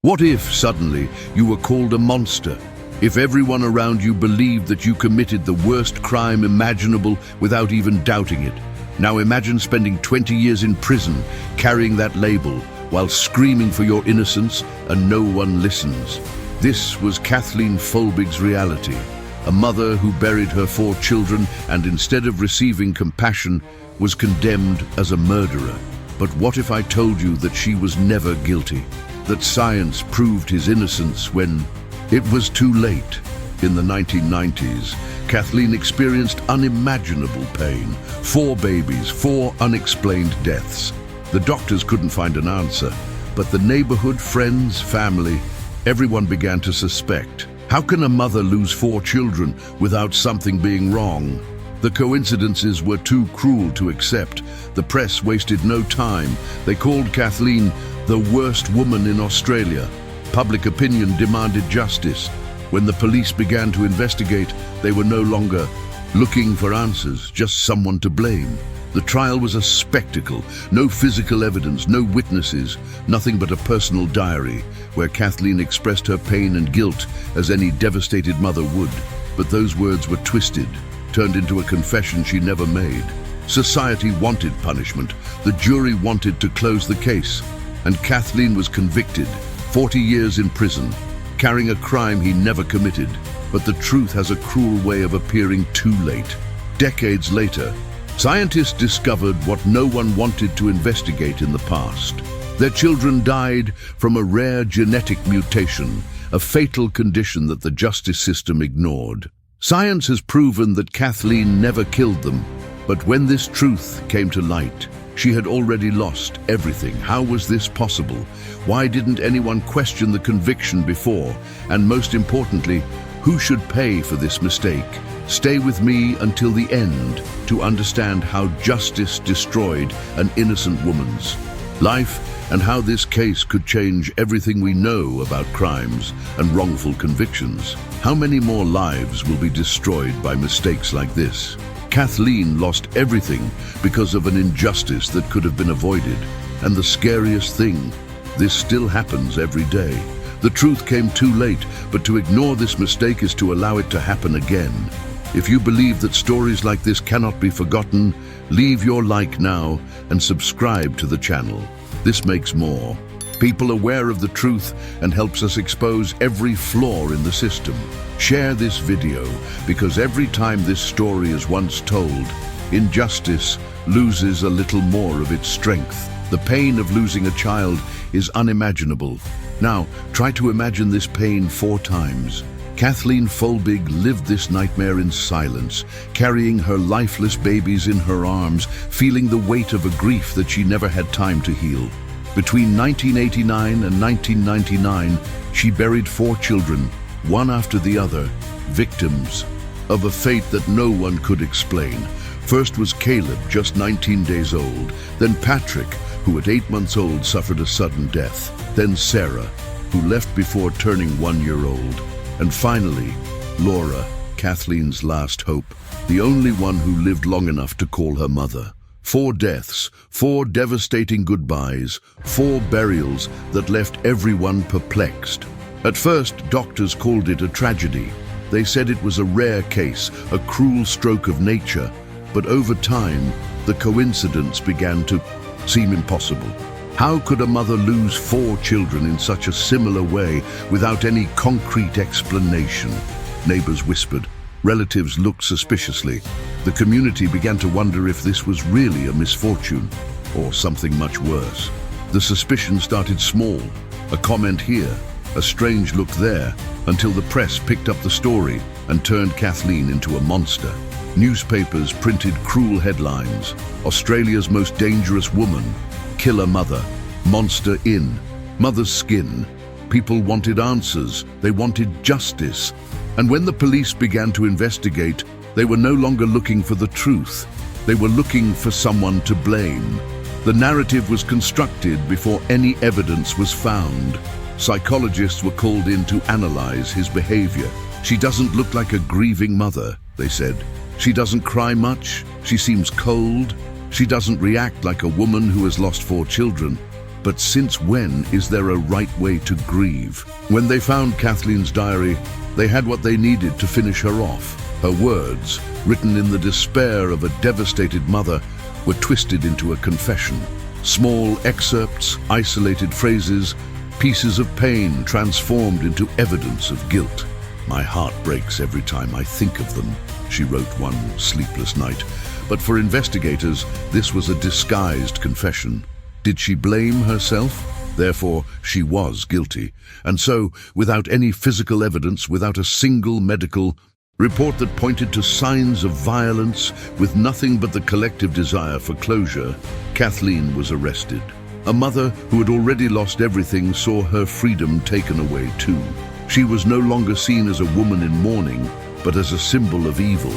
What if, suddenly, you were called a monster? If everyone around you believed that you committed the worst crime imaginable without even doubting it? Now imagine spending 20 years in prison, carrying that label, while screaming for your innocence and no one listens. This was Kathleen Folbigg's reality. A mother who buried her 4 children and instead of receiving compassion, was condemned as a murderer. But what if I told you that she was never guilty? That science proved his innocence when it was too late? In the 1990s, Kathleen experienced unimaginable pain. 4 babies, 4 unexplained deaths. The doctors couldn't find an answer, but the neighborhood, friends, family, everyone began to suspect. How can a mother lose 4 children without something being wrong? The coincidences were too cruel to accept. The press wasted no time. They called Kathleen the worst woman in Australia. Public opinion demanded justice. When the police began to investigate, they were no longer looking for answers, just someone to blame. The trial was a spectacle. No physical evidence, no witnesses, nothing but a personal diary where Kathleen expressed her pain and guilt as any devastated mother would. But those words were twisted, turned into a confession she never made. Society wanted punishment. The jury wanted to close the case. And Kathleen was convicted, 40 years in prison, carrying a crime he never committed. But the truth has a cruel way of appearing too late. Decades later, scientists discovered what no one wanted to investigate in the past. Their children died from a rare genetic mutation, a fatal condition that the justice system ignored. Science has proven that Kathleen never killed them, but when this truth came to light, she had already lost everything. How was this possible? Why didn't anyone question the conviction before? And most importantly, who should pay for this mistake? Stay with me until the end to understand how justice destroyed an innocent woman's life and how this case could change everything we know about crimes and wrongful convictions. How many more lives will be destroyed by mistakes like this? Kathleen lost everything because of an injustice that could have been avoided. And the scariest thing, this still happens every day. The truth came too late, but to ignore this mistake is to allow it to happen again. If you believe that stories like this cannot be forgotten, leave your like now and subscribe to the channel. This makes more people aware of the truth and helps us expose every flaw in the system. Share this video because every time this story is once told, injustice loses a little more of its strength. The pain of losing a child is unimaginable. Now, try to imagine this pain 4 times. Kathleen Folbigg lived this nightmare in silence, carrying her lifeless babies in her arms, feeling the weight of a grief that she never had time to heal. Between 1989 and 1999, she buried 4 children, one after the other, victims of a fate that no one could explain. First was Caleb, just 19 days old, then Patrick, who at 8 months old suffered a sudden death, then Sarah, who left before turning 1 year old. And finally, Laura, Kathleen's last hope, the only one who lived long enough to call her mother. 4 deaths, 4 devastating goodbyes, 4 burials that left everyone perplexed. At first, doctors called it a tragedy. They said it was a rare case, a cruel stroke of nature. But over time, the coincidence began to seem impossible. How could a mother lose 4 children in such a similar way without any concrete explanation? Neighbors whispered. Relatives looked suspiciously. The community began to wonder if this was really a misfortune or something much worse. The suspicion started small, a comment here, a strange look there, until the press picked up the story and turned Kathleen into a monster. Newspapers printed cruel headlines. Australia's most dangerous woman, killer mother, monster in mother's skin. People wanted answers. They wanted justice. And when the police began to investigate, they were no longer looking for the truth. They were looking for someone to blame. The narrative was constructed before any evidence was found. Psychologists were called in to analyze his behavior. She doesn't look like a grieving mother, they said. She doesn't cry much. She seems cold. She doesn't react like a woman who has lost 4 children. But since when is there a right way to grieve? When they found Kathleen's diary, they had what they needed to finish her off. Her words, written in the despair of a devastated mother, were twisted into a confession. Small excerpts, isolated phrases, pieces of pain transformed into evidence of guilt. "My heart breaks every time I think of them," she wrote one sleepless night. But for investigators, this was a disguised confession. Did she blame herself? Therefore, she was guilty. And so, without any physical evidence, without a single medical report that pointed to signs of violence, with nothing but the collective desire for closure, Kathleen was arrested. A mother who had already lost everything saw her freedom taken away too. She was no longer seen as a woman in mourning, but as a symbol of evil,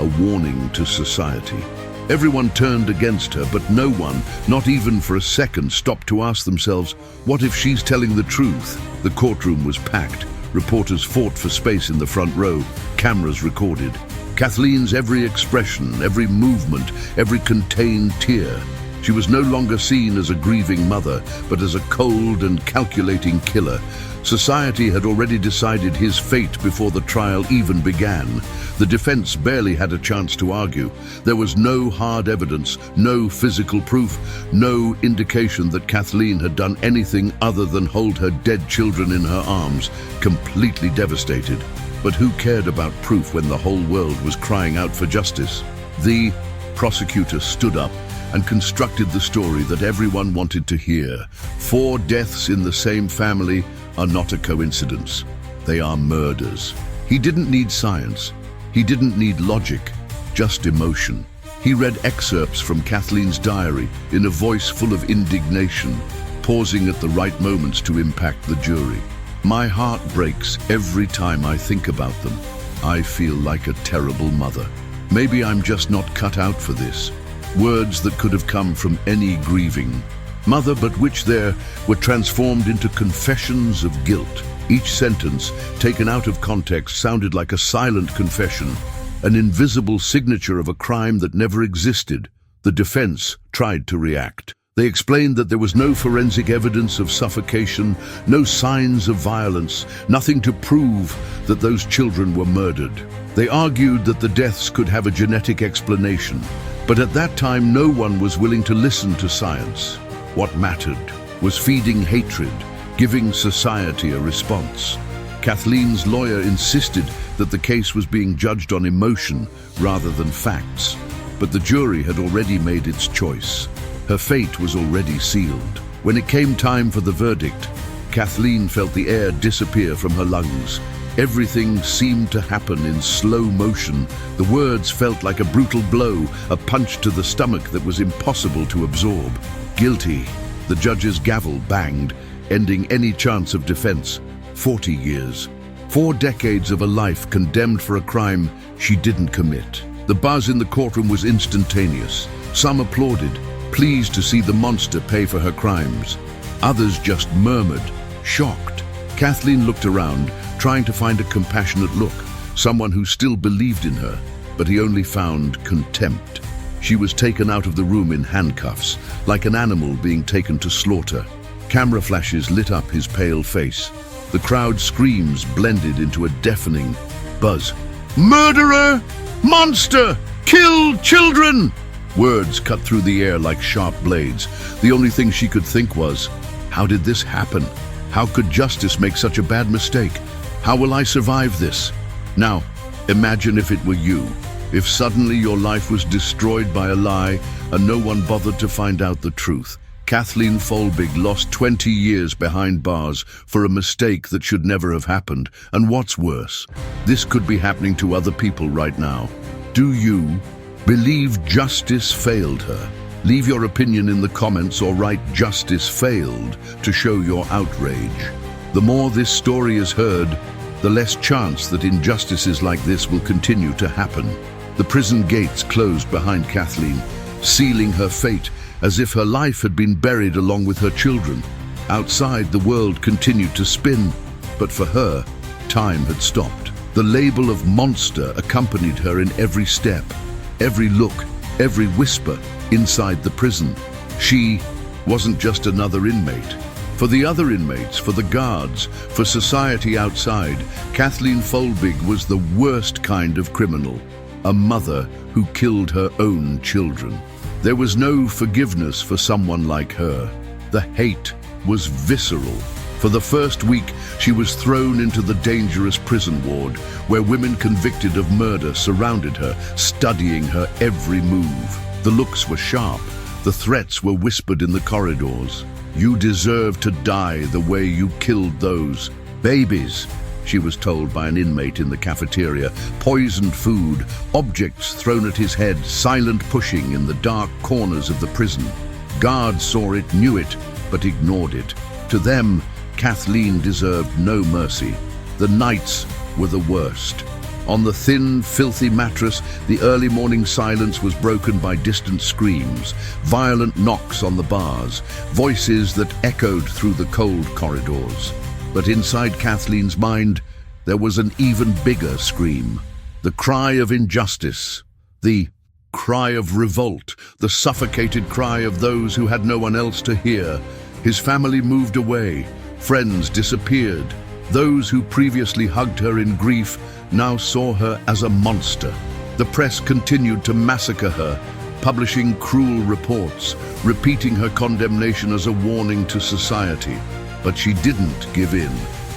a warning to society. Everyone turned against her, but no one, not even for a second, stopped to ask themselves, what if she's telling the truth? The courtroom was packed. Reporters fought for space in the front row. Cameras recorded Kathleen's every expression, every movement, every contained tear. She was no longer seen as a grieving mother, but as a cold and calculating killer. Society had already decided his fate before the trial even began. The defense barely had a chance to argue. There was no hard evidence, no physical proof, no indication that Kathleen had done anything other than hold her dead children in her arms, completely devastated. But who cared about proof when the whole world was crying out for justice? The prosecutor stood up and constructed the story that everyone wanted to hear. 4 deaths in the same family are not a coincidence. They are murders. He didn't need science. He didn't need logic, just emotion. He read excerpts from Kathleen's diary in a voice full of indignation, pausing at the right moments to impact the jury. "My heart breaks every time I think about them. I feel like a terrible mother. Maybe I'm just not cut out for this." Words that could have come from any grieving mother, but which there were transformed into confessions of guilt. Each sentence, taken out of context, sounded like a silent confession, an invisible signature of a crime that never existed. The defense tried to react. They explained that there was no forensic evidence of suffocation, no signs of violence, nothing to prove that those children were murdered. They argued that the deaths could have a genetic explanation, but at that time no one was willing to listen to science. What mattered was feeding hatred, giving society a response. Kathleen's lawyer insisted that the case was being judged on emotion rather than facts. But the jury had already made its choice. Her fate was already sealed. When it came time for the verdict, Kathleen felt the air disappear from her lungs. Everything seemed to happen in slow motion. The words felt like a brutal blow, a punch to the stomach that was impossible to absorb. Guilty. The judge's gavel banged, ending any chance of defense. 40 years. 4 decades of a life condemned for a crime she didn't commit. The buzz in the courtroom was instantaneous. Some applauded, pleased to see the monster pay for her crimes. Others just murmured, shocked. Kathleen looked around, trying to find a compassionate look, someone who still believed in her, but he only found contempt. She was taken out of the room in handcuffs, like an animal being taken to slaughter. Camera flashes lit up his pale face. The crowd's screams blended into a deafening buzz. "Murderer! Monster! Kill children!" Words cut through the air like sharp blades. The only thing she could think was, how did this happen? How could justice make such a bad mistake? How will I survive this? Now, imagine if it were you. If suddenly your life was destroyed by a lie and no one bothered to find out the truth. Kathleen Folbigg lost 20 years behind bars for a mistake that should never have happened. And what's worse, this could be happening to other people right now. Do you believe justice failed her? Leave your opinion in the comments or write "justice failed" to show your outrage. The more this story is heard, the less chance that injustices like this will continue to happen. The prison gates closed behind Kathleen, sealing her fate as if her life had been buried along with her children. Outside, the world continued to spin, but for her, time had stopped. The label of monster accompanied her in every step, every look, every whisper inside the prison. She wasn't just another inmate. For the other inmates, for the guards, for society outside, Kathleen Folbigg was the worst kind of criminal, a mother who killed her own children. There was no forgiveness for someone like her. The hate was visceral. For the first week, she was thrown into the dangerous prison ward, where women convicted of murder surrounded her, studying her every move. The looks were sharp. The threats were whispered in the corridors. "You deserve to die the way you killed those babies," she was told by an inmate in the cafeteria. Poisoned food, objects thrown at his head, silent pushing in the dark corners of the prison. Guards saw it, knew it, but ignored it. To them, Kathleen deserved no mercy. The nights were the worst. On the thin, filthy mattress, the early morning silence was broken by distant screams, violent knocks on the bars, voices that echoed through the cold corridors. But inside Kathleen's mind, there was an even bigger scream. The cry of injustice, the cry of revolt, the suffocated cry of those who had no one else to hear. His family moved away, friends disappeared. Those who previously hugged her in grief now saw her as a monster. The press continued to massacre her, publishing cruel reports, repeating her condemnation as a warning to society. But she didn't give in.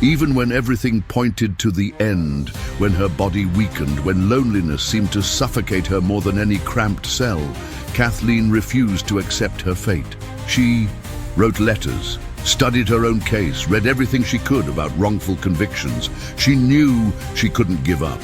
Even when everything pointed to the end, when her body weakened, when loneliness seemed to suffocate her more than any cramped cell, Kathleen refused to accept her fate. She wrote letters, studied her own case, read everything she could about wrongful convictions. She knew she couldn't give up.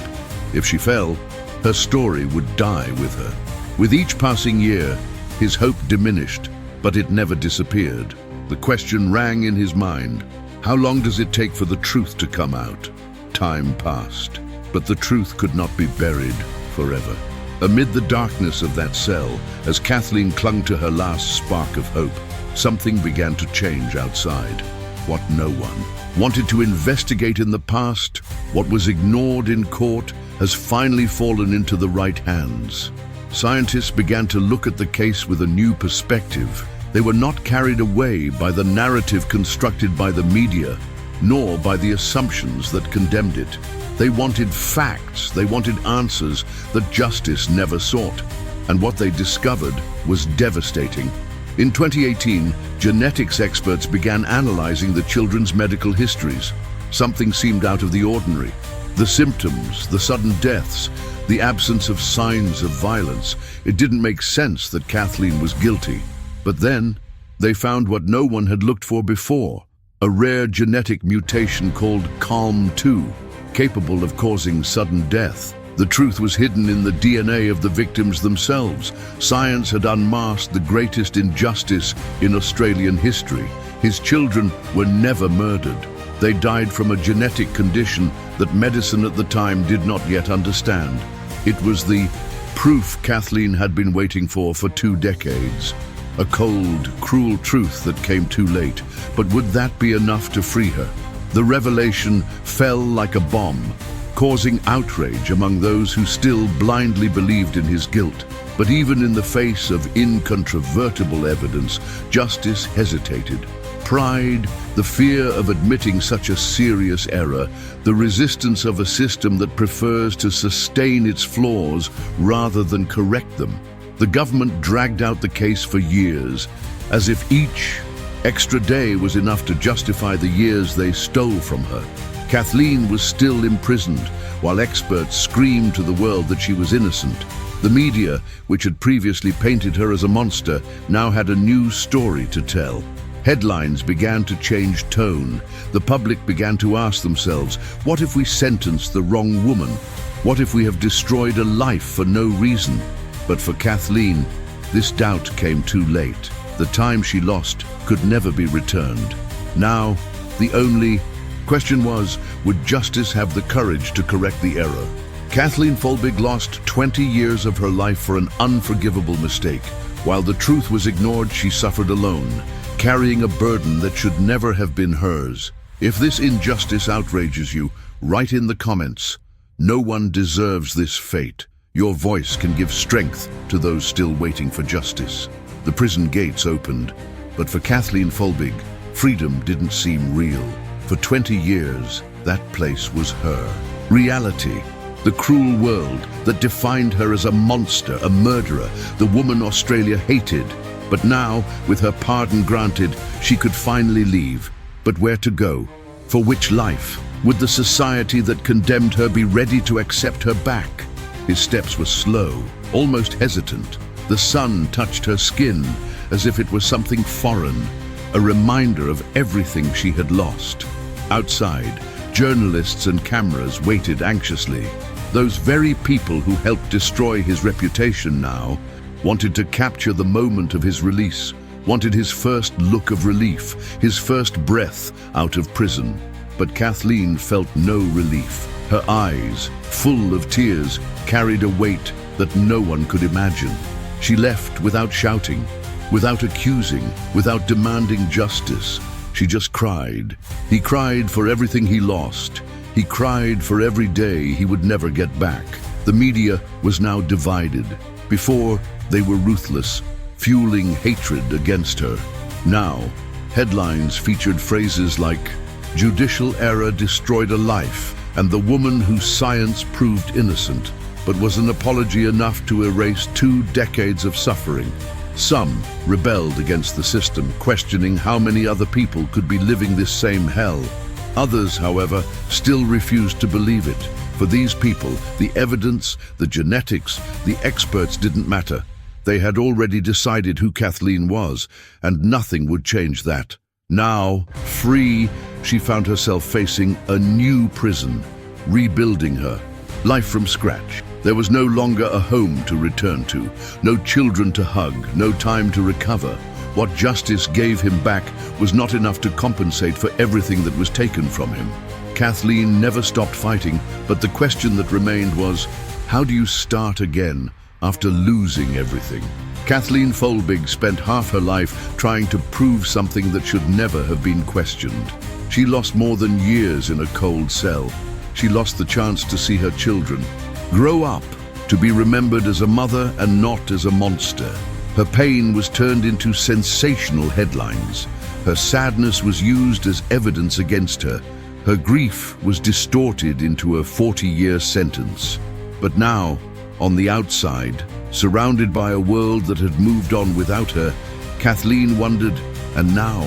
If she fell, her story would die with her. With each passing year, his hope diminished, but it never disappeared. The question rang in his mind: how long does it take for the truth to come out? Time passed, but the truth could not be buried forever. Amid the darkness of that cell, as Kathleen clung to her last spark of hope, something began to change outside. What no one wanted to investigate in the past, what was ignored in court, has finally fallen into the right hands. Scientists began to look at the case with a new perspective. They were not carried away by the narrative constructed by the media, nor by the assumptions that condemned it. They wanted facts, they wanted answers that justice never sought. And what they discovered was devastating. In 2018, genetics experts began analyzing the children's medical histories. Something seemed out of the ordinary. The symptoms, the sudden deaths, the absence of signs of violence. It didn't make sense that Kathleen was guilty. But then, they found what no one had looked for before: a rare genetic mutation called CALM2, capable of causing sudden death. The truth was hidden in the DNA of the victims themselves. Science had unmasked the greatest injustice in Australian history. His children were never murdered. They died from a genetic condition that medicine at the time did not yet understand. It was the proof Kathleen had been waiting for 2 decades. A cold, cruel truth that came too late. But would that be enough to free her? The revelation fell like a bomb, causing outrage among those who still blindly believed in his guilt. But even in the face of incontrovertible evidence, justice hesitated. Pride, the fear of admitting such a serious error, the resistance of a system that prefers to sustain its flaws rather than correct them. The government dragged out the case for years, as if each extra day was enough to justify the years they stole from her. Kathleen was still imprisoned, while experts screamed to the world that she was innocent. The media, which had previously painted her as a monster, now had a new story to tell. Headlines began to change tone. The public began to ask themselves, what if we sentenced the wrong woman? What if we have destroyed a life for no reason? But for Kathleen, this doubt came too late. The time she lost could never be returned. Now, the only question was, would justice have the courage to correct the error? Kathleen Folbigg lost 20 years of her life for an unforgivable mistake. While the truth was ignored, she suffered alone, carrying a burden that should never have been hers. If this injustice outrages you, write in the comments. No one deserves this fate. Your voice can give strength to those still waiting for justice. The prison gates opened. But for Kathleen Folbigg, freedom didn't seem real. For 20 years, that place was her reality. The cruel world that defined her as a monster, a murderer, the woman Australia hated. But now, with her pardon granted, she could finally leave. But where to go? For which life? Would the society that condemned her be ready to accept her back? His steps were slow, almost hesitant. The sun touched her skin as if it was something foreign, a reminder of everything she had lost. Outside, journalists and cameras waited anxiously. Those very people who helped destroy his reputation now wanted to capture the moment of his release, wanted his first look of relief, his first breath out of prison. But Kathleen felt no relief. Her eyes, full of tears, carried a weight that no one could imagine. She left without shouting, without accusing, without demanding justice. She just cried. He cried for everything he lost. He cried for every day he would never get back. The media was now divided. Before, they were ruthless, fueling hatred against her. Now, headlines featured phrases like, "Judicial error destroyed a life," and "the woman whose science proved innocent," but was an apology enough to erase 2 decades of suffering. Some rebelled against the system, questioning how many other people could be living this same hell. Others, however, still refused to believe it. For these people, the evidence, the genetics, the experts didn't matter. They had already decided who Kathleen was, and nothing would change that. Now, free, she found herself facing a new prison, rebuilding her life from scratch. There was no longer a home to return to, no children to hug, no time to recover. What justice gave him back was not enough to compensate for everything that was taken from him. Kathleen never stopped fighting, but the question that remained was, how do you start again after losing everything? Kathleen Folbigg spent half her life trying to prove something that should never have been questioned. She lost more than years in a cold cell. She lost the chance to see her children grow up, to be remembered as a mother and not as a monster. Her pain was turned into sensational headlines. Her sadness was used as evidence against her. Her grief was distorted into a 40-year sentence. But now, on the outside, surrounded by a world that had moved on without her, Kathleen wondered, and now,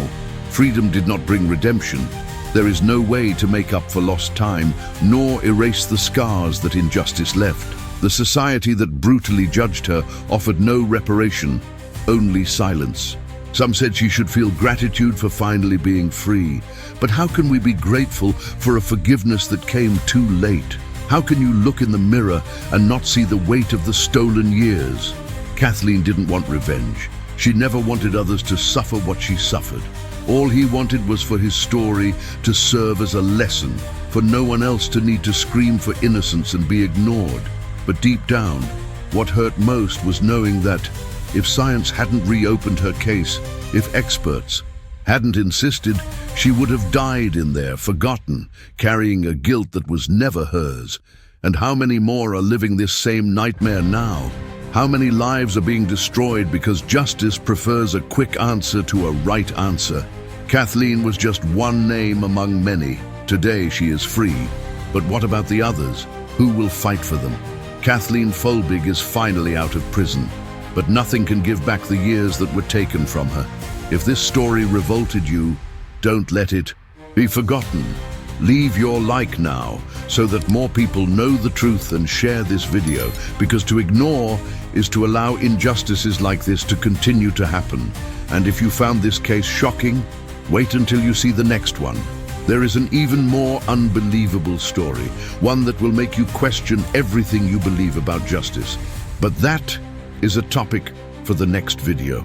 freedom did not bring redemption. There is no way to make up for lost time, nor erase the scars that injustice left. The society that brutally judged her offered no reparation, only silence. Some said she should feel gratitude for finally being free. But how can we be grateful for a forgiveness that came too late? How can you look in the mirror and not see the weight of the stolen years? Kathleen didn't want revenge. She never wanted others to suffer what she suffered. All he wanted was for his story to serve as a lesson, for no one else to need to scream for innocence and be ignored. But deep down, what hurt most was knowing that if science hadn't reopened her case, if experts hadn't insisted, she would have died in there, forgotten, carrying a guilt that was never hers. And how many more are living this same nightmare now? How many lives are being destroyed because justice prefers a quick answer to a right answer? Kathleen was just one name among many. Today she is free. But what about the others? Who will fight for them? Kathleen Folbigg is finally out of prison, but nothing can give back the years that were taken from her. If this story revolted you, don't let it be forgotten. Leave your like now so that more people know the truth and share this video, because to ignore is to allow injustices like this to continue to happen. And if you found this case shocking, wait until you see the next one. There is an even more unbelievable story, one that will make you question everything you believe about justice. But that is a topic for the next video.